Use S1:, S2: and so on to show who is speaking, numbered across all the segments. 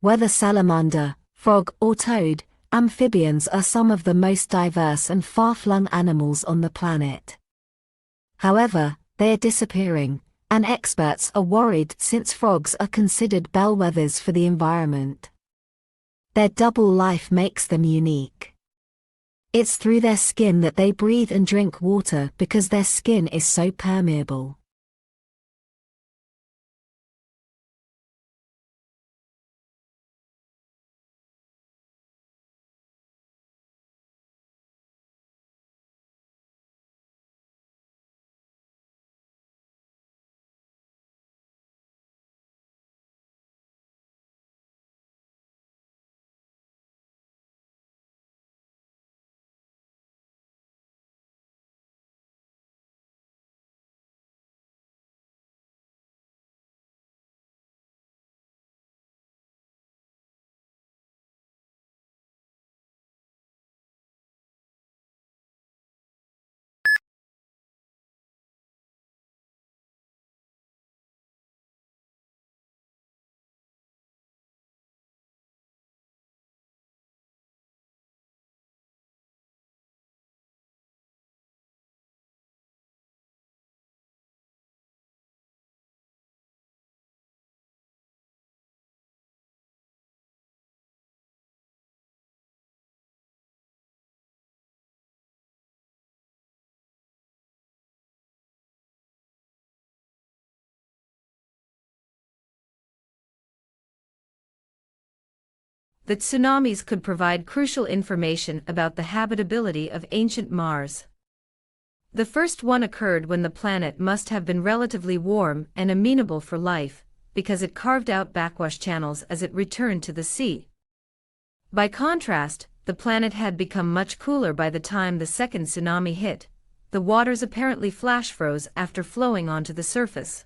S1: Whether salamander, frog or toad, amphibians are some of the most diverse and far-flung animals on the planet. However, they are disappearing, and experts are worried since frogs are considered bellwethers for the environment. Their double life makes them unique. It's through their skin that they breathe and drink water because their skin is so permeable.
S2: That tsunamis could provide crucial information about the habitability of ancient Mars. The first one occurred when the planet must have been relatively warm and amenable for life, because it carved out backwash channels as it returned to the sea. By contrast, the planet had become much cooler by the time the second tsunami hit. The waters apparently flash froze after flowing onto the surface.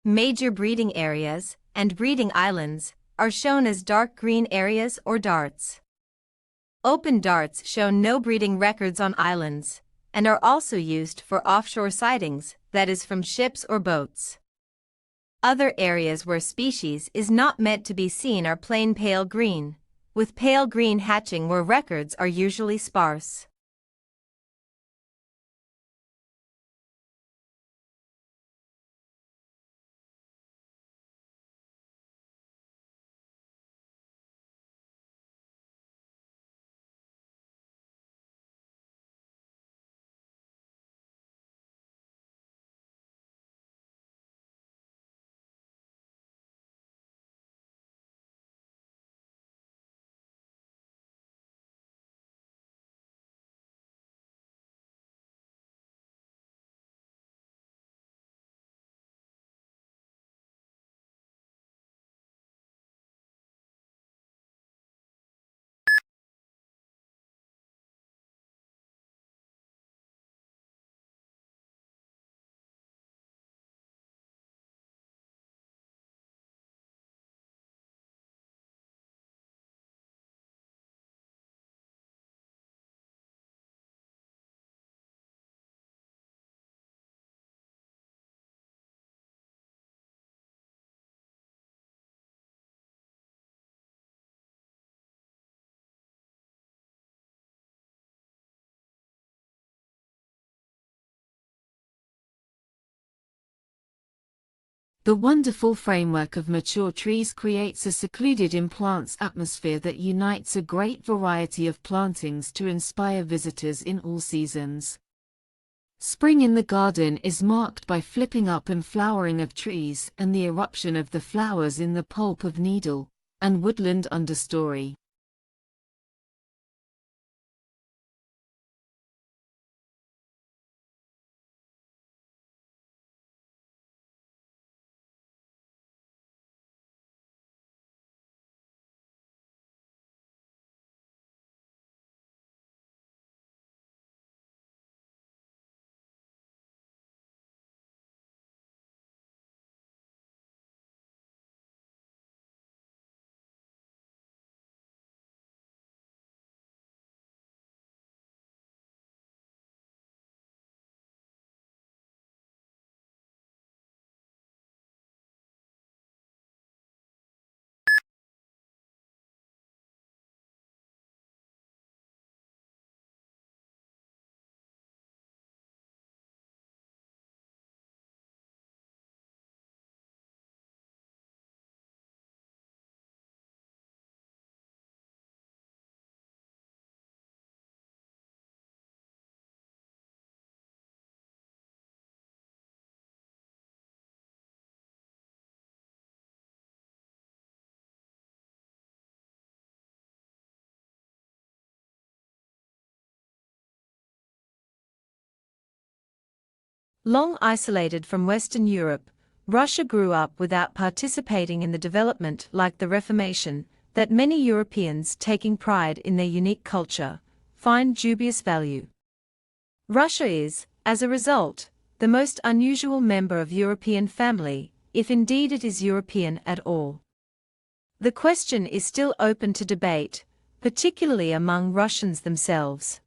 S2: Major breeding areas and breeding islands are shown as dark green areas or darts. Open darts show no breeding records on islands, and are also used for offshore sightings, that is from ships or boats. Other areas where species is not meant to be seen are plain pale green, with pale green hatching where records are usually sparse.
S3: The wonderful framework of mature trees creates a secluded in plants atmosphere that unites a great variety of plantings to inspire visitors in all seasons. Spring in the garden is marked by flipping up and flowering of trees and the eruption of the flowers in the pulp of needle and woodland understory.
S2: Long isolated from Western Europe, Russia grew up without participating in the development like the Reformation, that many Europeans, taking pride in their unique culture, find dubious value. Russia is, as a result, the most unusual member of European family, if indeed it is European at all. The question is still open to debate, particularly among Russians themselves.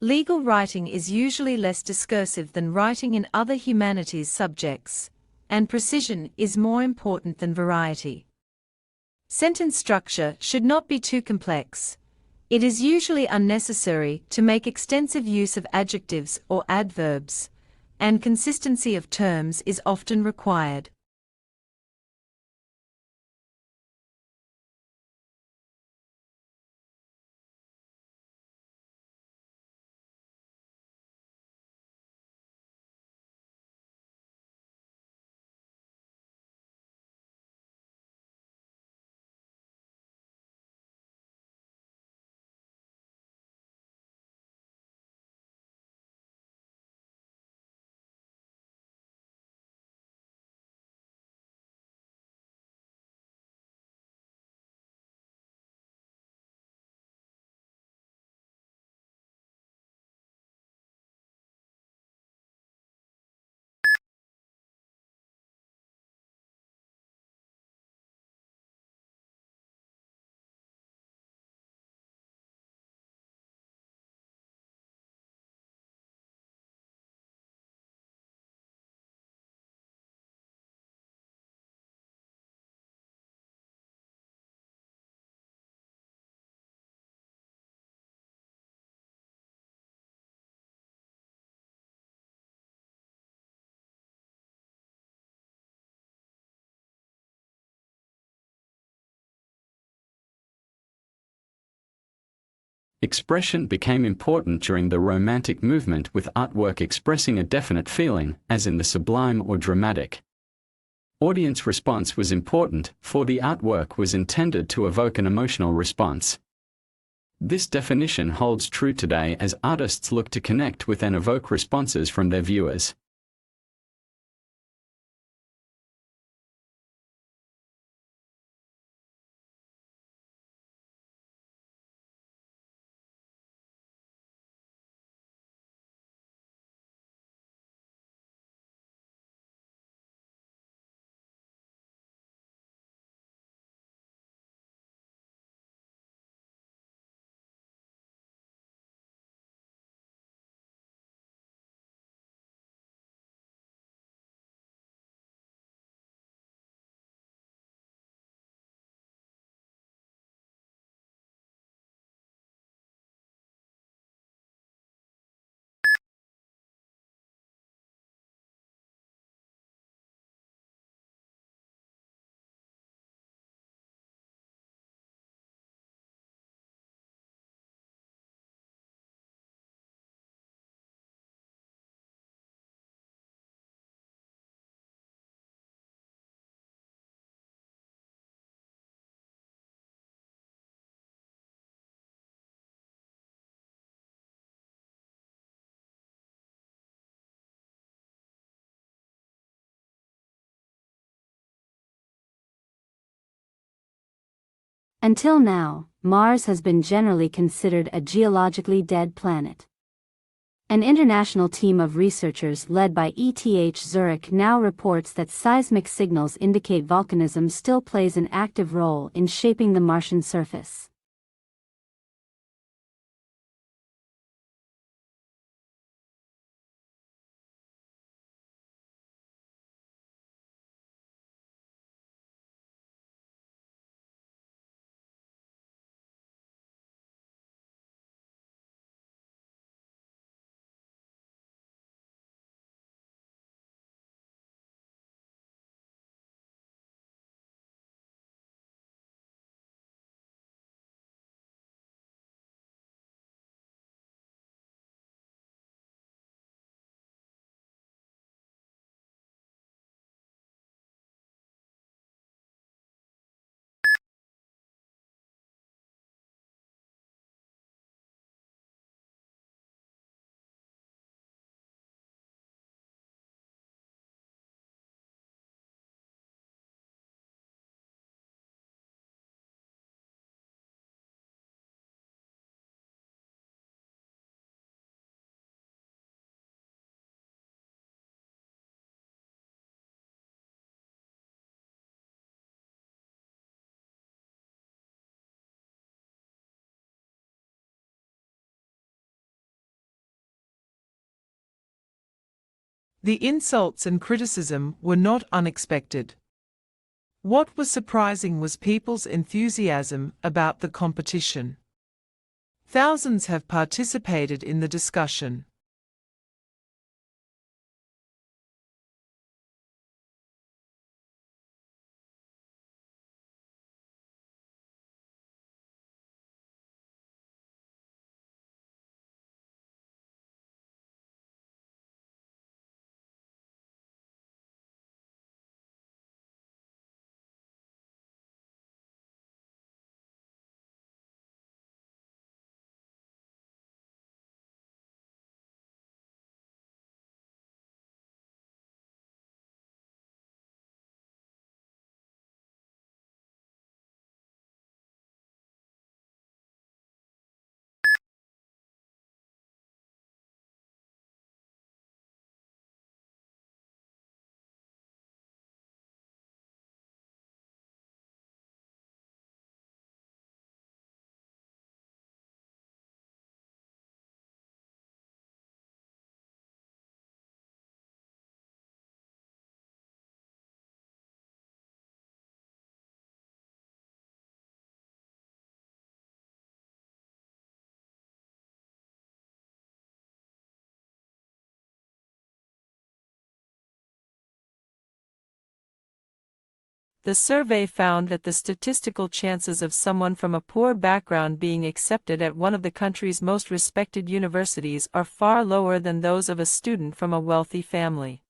S2: Legal writing is usually less discursive than writing in other humanities subjects, and precision is more important than variety. Sentence structure should not be too complex. It is usually unnecessary to make extensive use of adjectives or adverbs, and consistency of terms is often required.
S4: Expression became important during the Romantic movement, with artwork expressing a definite feeling, as in the sublime or dramatic. Audience response was important, for the artwork was intended to evoke an emotional response. This definition holds true today as artists look to connect with and evoke responses from their viewers.
S5: Until now, Mars has been generally considered a geologically dead planet. An international team of researchers led by ETH Zurich now reports that seismic signals indicate volcanism still plays an active role in shaping the Martian surface.
S6: The insults and criticism were not unexpected. What was surprising was people's enthusiasm about the competition. Thousands have participated in the discussion. The survey found that the statistical chances of someone from a poor background being accepted at one of the country's most respected universities are far lower than those of a student from a wealthy family.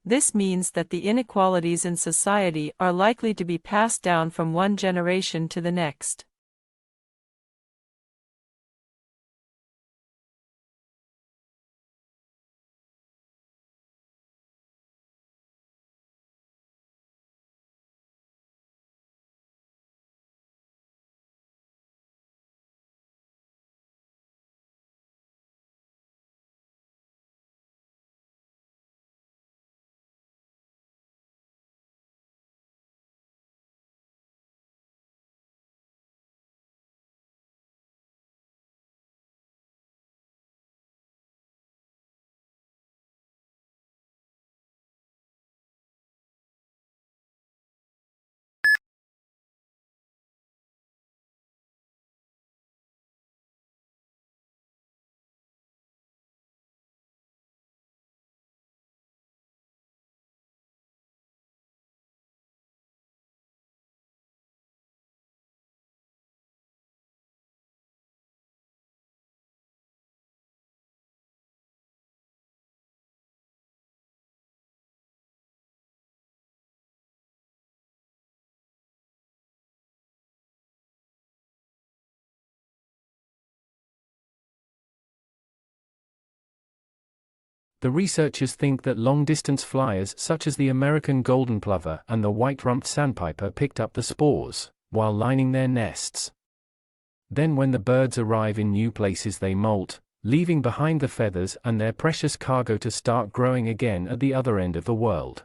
S6: This means that the inequalities in society are likely to be passed down from one generation to the next.
S7: The researchers think that long-distance flyers such as the American golden plover and the white-rumped sandpiper picked up the spores while lining their nests. Then when the birds arrive in new places they molt, leaving behind the feathers and their precious cargo to start growing again at the other end of the world.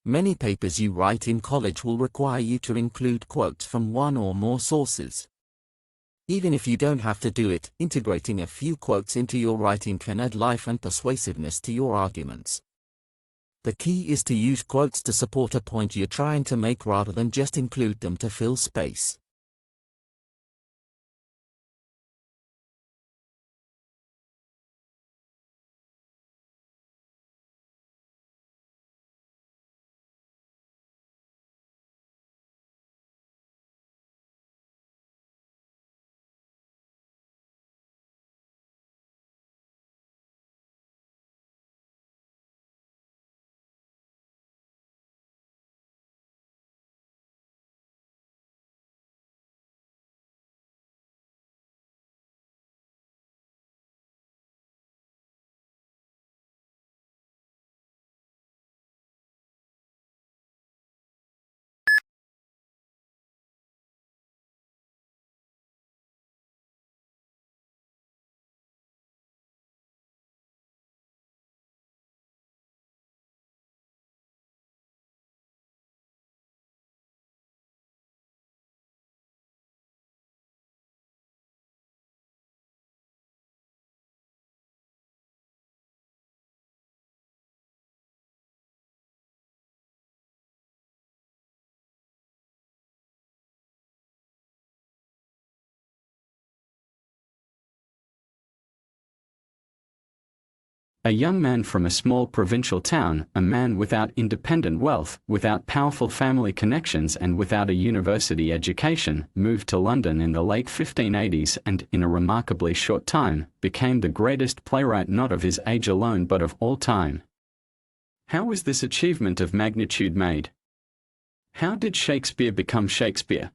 S8: Many papers you write in college will require you to include quotes from one or more sources. Even if you don't have to do it, integrating a few quotes into your writing can add life and persuasiveness to your arguments. The key is to use quotes to support a point you're trying to make rather than just include them to fill space.
S4: A young man from a small provincial town, a man without independent wealth, without powerful family connections and without a university education, moved to London in the late 1580s and, in a remarkably short time, became the greatest playwright not of his age alone but of all time. How was this achievement of magnitude made? How did Shakespeare become Shakespeare?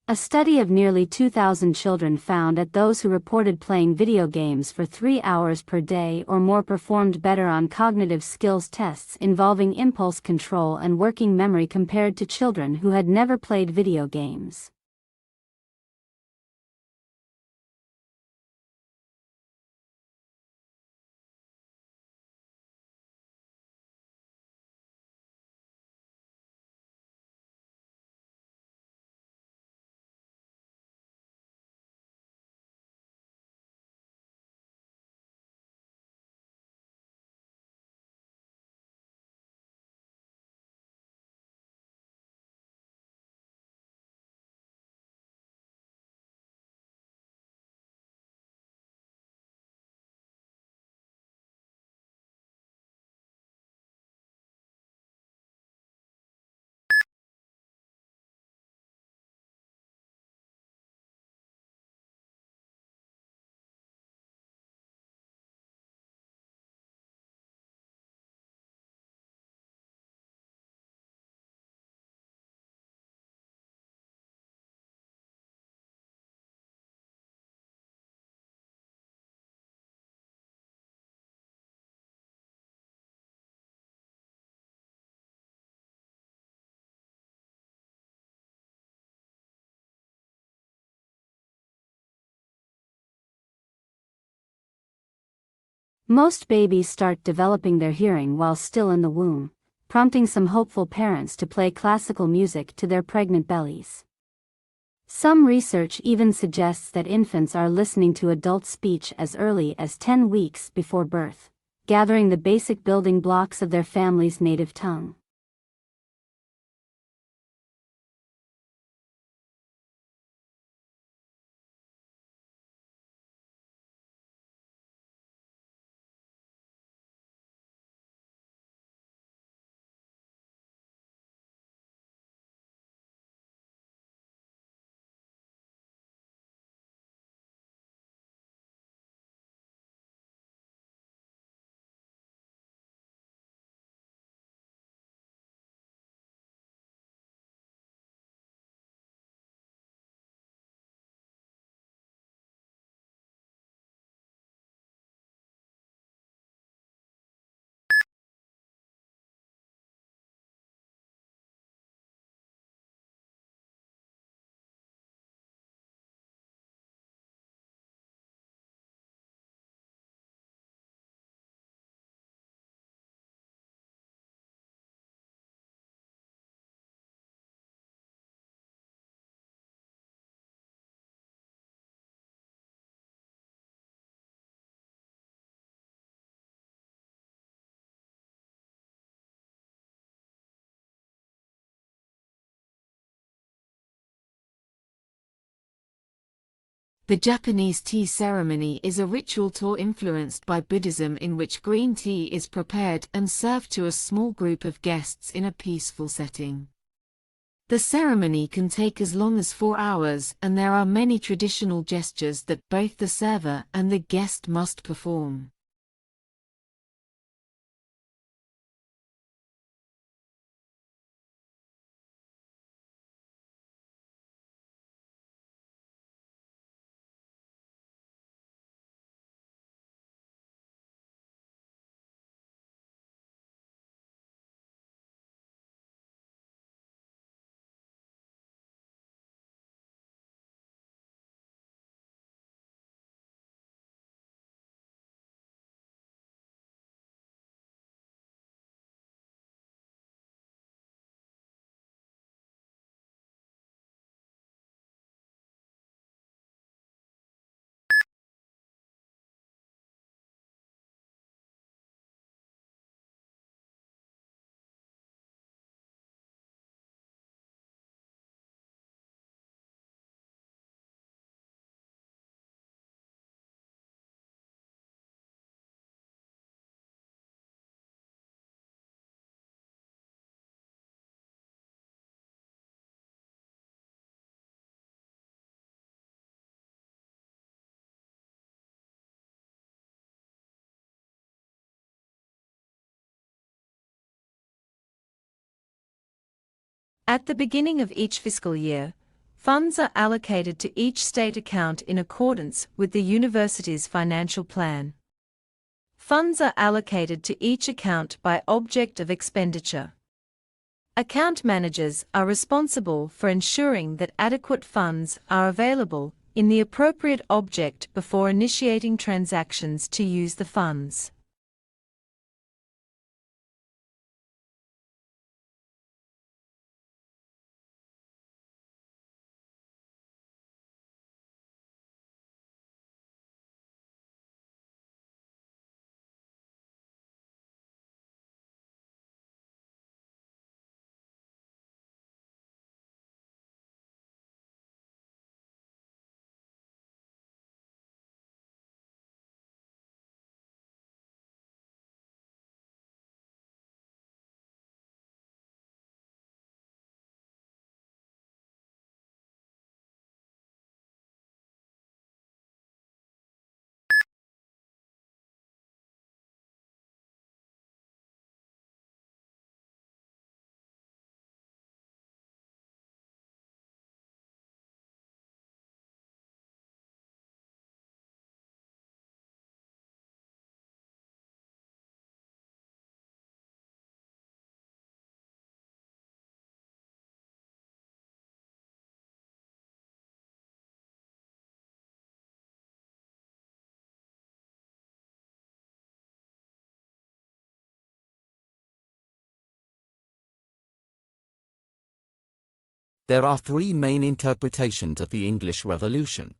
S5: A study of nearly 2,000 children found that those who reported playing video games for 3 hours per day or more performed better on cognitive skills tests involving impulse control and working memory compared to children who had never played video games. Most babies start developing their hearing while still in the womb, prompting some hopeful parents to play classical music to their pregnant bellies. Some research even suggests that infants are listening to adult speech as early as 10 weeks before birth, gathering the basic building blocks of their family's native tongue.
S3: The Japanese tea ceremony is a ritual tour influenced by Buddhism in which green tea is prepared and served to a small group of guests in a peaceful setting. The ceremony can take as long as 4 hours, and there are many traditional gestures that both the server and the guest must perform.
S2: At the beginning of each fiscal year, funds are allocated to each state account in accordance with the university's financial plan. Funds are allocated to each account by object of expenditure. Account managers are responsible for ensuring that adequate funds are available in the appropriate object before initiating transactions to use the funds.
S8: There are three main interpretations of the English Revolution.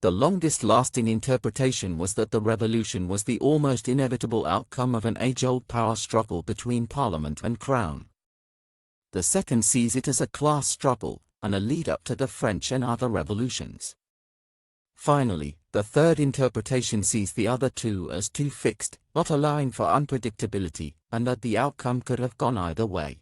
S8: The longest-lasting interpretation was that the revolution was the almost inevitable outcome of an age-old power struggle between Parliament and Crown. The second sees it as a class struggle, and a lead-up to the French and other revolutions. Finally, the third interpretation sees the other two as too fixed, not allowing for unpredictability, and that the outcome could have gone either way.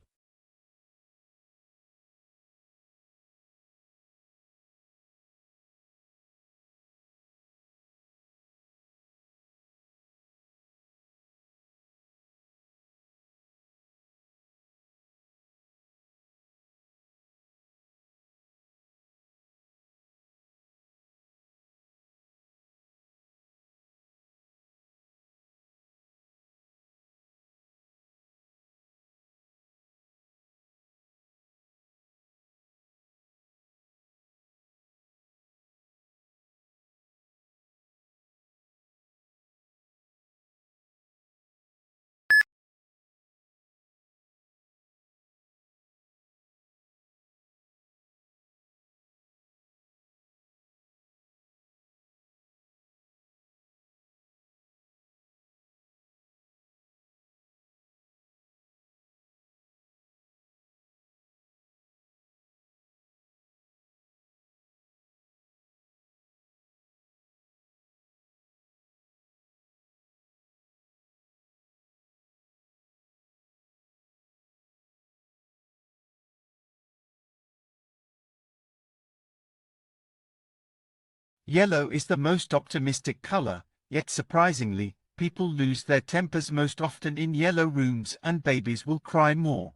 S9: Yellow is the most optimistic color, yet surprisingly, people lose their tempers most often in yellow rooms and babies will cry more.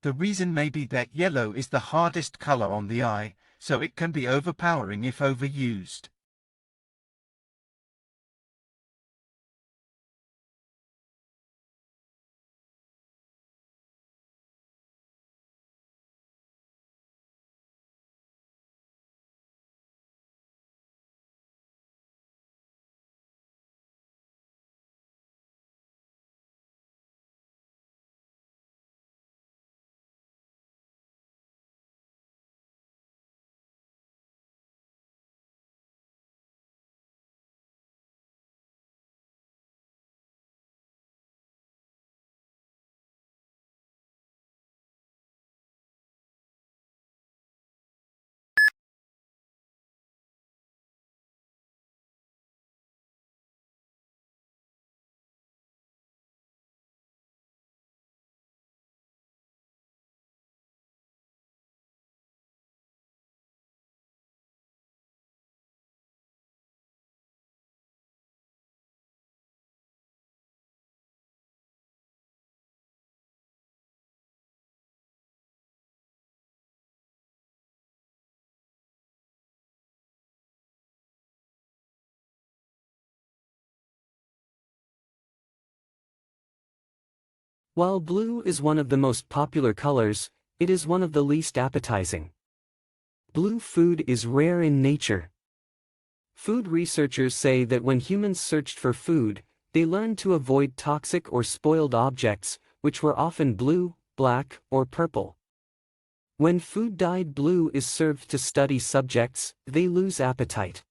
S9: The reason may be that yellow is the hardest color on the eye, so it can be overpowering if overused.
S10: While blue is one of the most popular colors, it is one of the least appetizing. Blue food is rare in nature. Food researchers say that when humans searched for food, they learned to avoid toxic or spoiled objects, which were often blue, black, or purple. When food dyed blue is served to study subjects, they lose appetite.